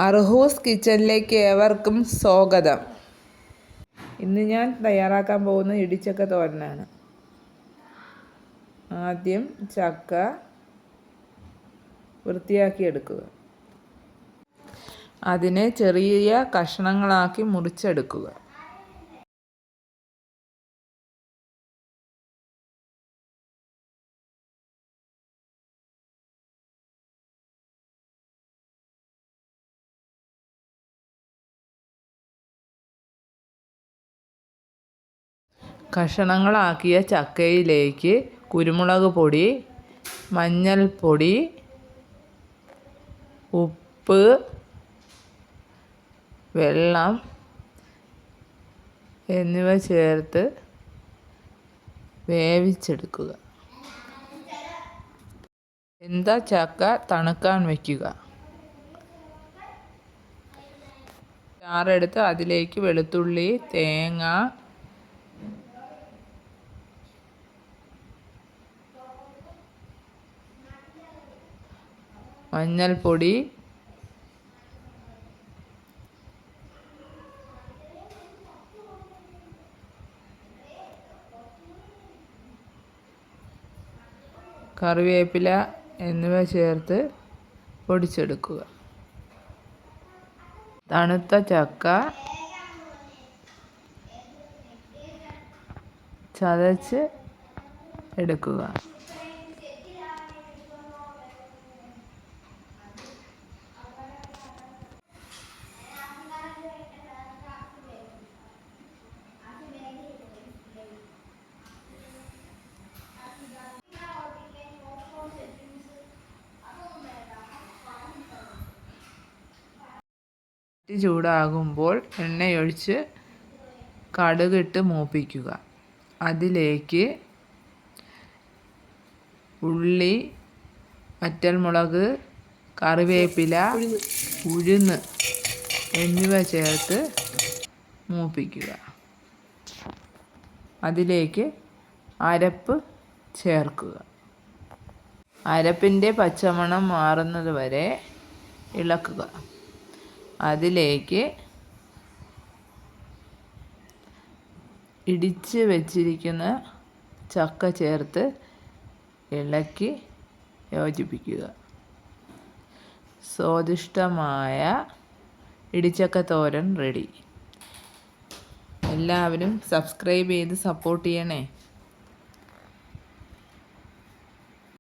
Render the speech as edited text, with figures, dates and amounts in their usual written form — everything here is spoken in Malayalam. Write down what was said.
അർഹൂസ് കിച്ചണിലേക്ക് ഏവർക്കും സ്വാഗതം. ഇന്ന് ഞാൻ തയ്യാറാക്കാൻ പോകുന്ന ഇടിച്ചക്ക തോരനാണ്. ആദ്യം ചക്ക വൃത്തിയാക്കി എടുക്കുക. അതിനെ ചെറിയ കഷ്ണങ്ങളാക്കി മുറിച്ചെടുക്കുക. കഷണങ്ങളാക്കിയ ചക്കയിലേക്ക് കുരുമുളക് പൊടി, മഞ്ഞൾപ്പൊടി, ഉപ്പ്, വെള്ളം എന്നിവ ചേർത്ത് വേവിച്ചെടുക്കുക. വെന്ത ചക്ക തണുക്കാൻ വയ്ക്കുക. ചാറെടുത്ത് അതിലേക്ക് വെളുത്തുള്ളി, തേങ്ങ, മഞ്ഞൾപ്പൊടി, കറിവേപ്പില എന്നിവ ചേർത്ത് പൊടിച്ചെടുക്കുക. തണുത്ത ചക്ക ചതച്ച് എടുക്കുക. ചൂടാകുമ്പോൾ എണ്ണയൊഴിച്ച് കടുകിട്ട് മൂപ്പിക്കുക. അതിലേക്ക് ഉള്ളി, വറ്റൽമുളക്, കറിവേപ്പില, ഉഴുന്ന് എന്നിവ ചേർത്ത് മൂപ്പിക്കുക. അതിലേക്ക് അരപ്പ് ചേർക്കുക. അരപ്പിൻ്റെ പച്ചമണം മാറുന്നത് വരെ ഇളക്കുക. അതിലേക്ക് ഇടിച്ച് വെച്ചിരിക്കുന്ന ചക്ക ചേർത്ത് ഇളക്കി യോജിപ്പിക്കുക. സ്വാദിഷ്ടമായ ഇടിച്ചക്ക തോരൻ റെഡി. എല്ലാവരും സബ്സ്ക്രൈബ് ചെയ്ത് സപ്പോർട്ട് ചെയ്യണേ.